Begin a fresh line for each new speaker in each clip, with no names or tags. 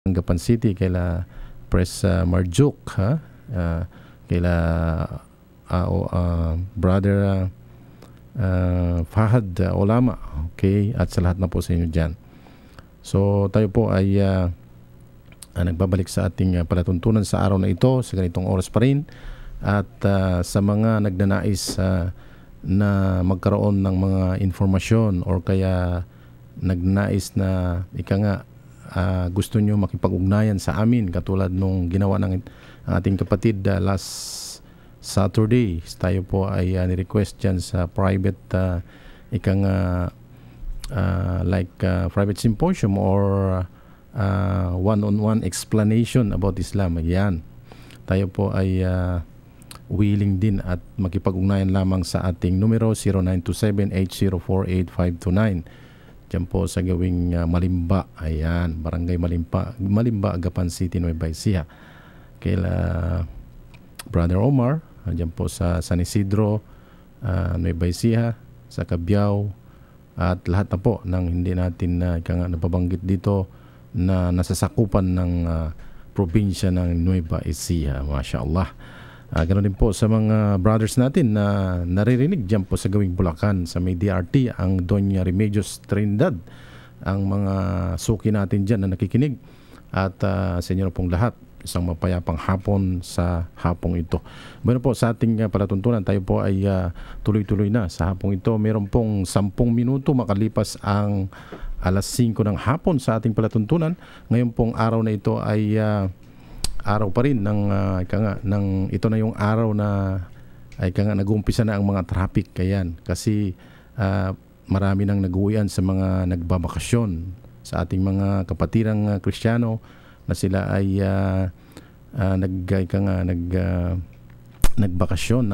Anggapan City kaila Pres Marjuk ha, kaila brother Fahad Olama, okay, at sa lahat na po sa inyo dyan. So tayo po ay nagbabalik sa ating palatuntunan sa araw na ito sa ganitong oras pa rin, at sa mga nagnanais na magkaroon ng mga informasyon or kaya nagnanais na gusto nyo makipag-ugnayan sa amin katulad nung ginawa ng ating kapatid last Saturday. Tayo po ay ni-request dyan sa private private symposium or one-on-one explanation about Islam. Ayan. Tayo po ay willing din at makipag-ugnayan lamang sa ating numero 0927-8048-529. Diyan po sa gawing Malimba. Ayan, Barangay Malimba, Agapan City, Nueva Ecija. Kaila Brother Omar, diyan po sa San Isidro, Nueva Ecija, sa Cabiao, at lahat na po ng hindi natin napabanggit dito na nasasakupan ng probinsya ng Nueva Ecija. Masya Allah. Ganoon din po sa mga brothers natin na naririnig dyan po sa gawing Bulacan, sa may DRT, ang Doña Remedios Trindad, ang mga suki natin dyan na nakikinig, at sa inyo pong lahat, isang mapayapang hapon sa hapong ito. Bueno po, sa ating palatuntunan, tayo po ay tuloy-tuloy na sa hapong ito. Meron pong 10 minuto makalipas ang alas 5 ng hapon sa ating palatuntunan. Ngayon pong araw na ito ay araw pa rin ng ito na yung araw na nag-uumpisa na ang mga traffic. Ayan, kasi marami nang nag-uwian sa mga nagbabakasyon sa ating mga kapatirang Kristiyano na sila ay nagbakasyon,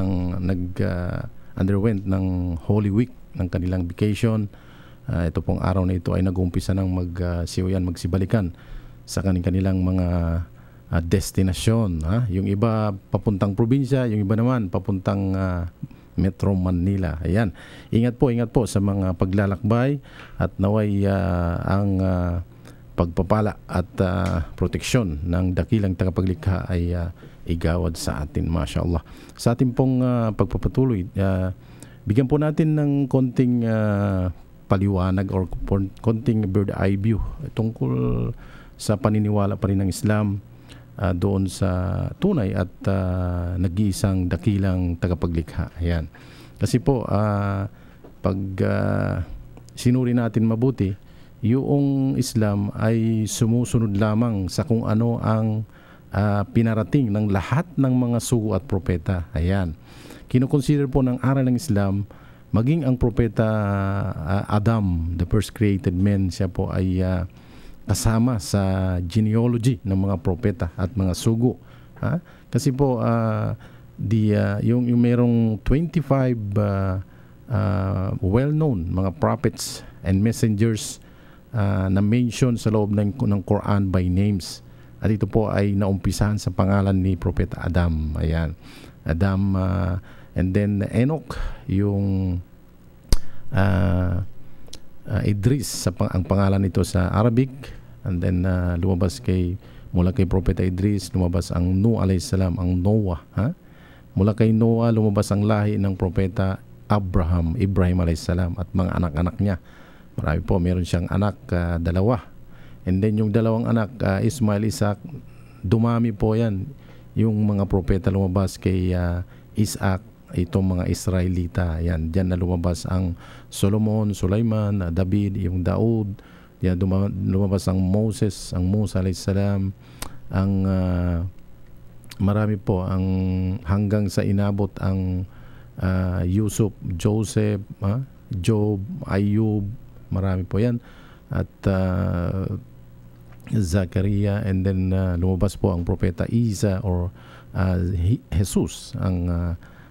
underwent ng Holy Week ng kanilang vacation. Ito pong araw na ito ay nag-uumpisa ng magsibalikan sa kanilang mga destinasyon. Yung iba papuntang probinsya, yung iba naman papuntang Metro Manila. Ayan. Ingat po sa mga paglalakbay, at naway ang pagpapala at proteksyon ng dakilang tagapaglikha ay igawad sa atin. Masya Allah. Sa ating pong pagpapatuloy, bigyan po natin ng konting paliwanag or konting bird eye view tungkol sa paniniwala pa rin ng Islam doon sa tunay at nag-iisang dakilang tagapaglikha. Ayan. Kasi po, pag sinuri natin mabuti, yung Islam ay sumusunod lamang sa kung ano ang pinarating ng lahat ng mga sugo at propeta. Ayan. Kinukonsider po ng aral ng Islam, maging ang propeta Adam, the first created man, siya po ay kasama sa genealogy ng mga propeta at mga sugo. Kasi po yung merong 25 well-known mga prophets and messengers na mention sa loob ng Quran by names. At ito po ay naumpisahan sa pangalan ni Propeta Adam. Ayan. Adam, and then Enoch, yung Idris, ang pangalan nito sa Arabic. And then lumabas mula kay Propeta Idris, lumabas ang Nuh alayhis salam, ang Noah. Mula kay Noah, lumabas ang lahi ng Propeta Ibrahim alayhis salam at mga anak-anak niya. Marami po, meron siyang anak, 2. And then yung 2 anak, Ismail, Isaac, dumami po yan. Yung mga propeta lumabas kay Isaac, itong mga Israelita. Yan, diyan na lumabas ang Solomon, Sulaiman, David, yung Daud. Yan, lumabas ang Moses, ang Musa alayhis salam, ang marami po, ang hanggang sa inabot ang Yusuf, Joseph, Job, Ayub, marami po yan. At Zakaria, and then lumabas po ang propeta Isa or Jesus, ang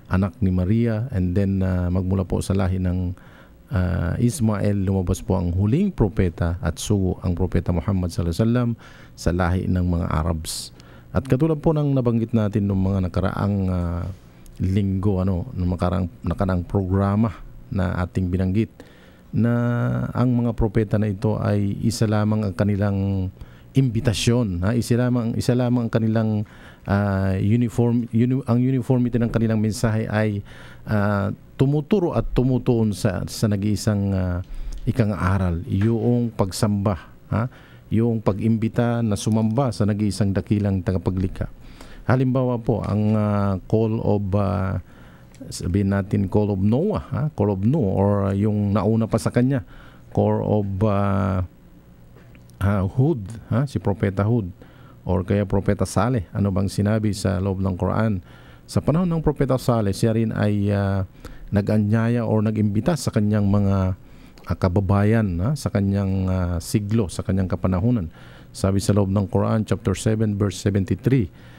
anak ni Maria. And then magmula po sa lahi ng Ismael, lumabas po ang huling propeta at sugo, ang propeta Muhammad sallallahu alaihi wasallam, sa lahi ng mga Arabs. At katulad po ng nabanggit natin ng mga nakaraang linggo, ng nakaraang programa na ating binanggit, na ang mga propeta na ito ay isa lamang ang kanilang imbitasyon. Isa lamang ang kanilang ang uniformity ng kanilang mensahe ay tumuturo at tumutuon sa nag-iisang ikang-aral, yung pagsamba, yung pag-imbita na sumamba sa nag-iisang dakilang tagapaglikha. Halimbawa po, ang call of sabihin natin call of Noah, call of Noah, or yung nauna pa sa kanya, call of Hud, si Propeta Hud, or kaya Propeta Saleh. Ano bang sinabi sa loob ng Quran? Sa panahon ng Propeta Saleh, siya rin ay nag-anyaya or nag-imbita sa kanyang mga kababayan, sa kanyang siglo, sa kanyang kapanahunan. Sabi sa loob ng Quran, chapter 7, verse 73,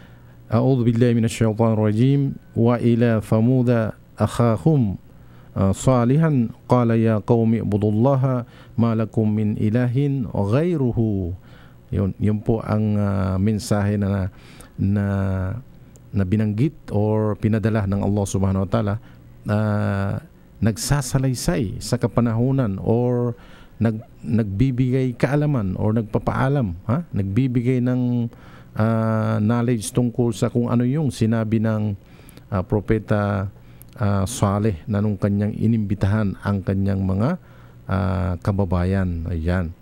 A'udhu billahi minasyaitanir rajim, wa ila Thamuda akhahum salihan qala ya qaumi ibudullaha ma lakum min ilahin ghairuhu. Yun po ang mensahe na binanggit or pinadala ng Allah subhanahu wa ta'ala, nagsasalaysay sa kapanahunan or nagbibigay kaalaman or nagpapaalam, nagbibigay ng knowledge tungkol sa kung ano yung sinabi ng Propeta Saleh na nung kanyang inimbitahan ang kanyang mga kababayan. Ayan.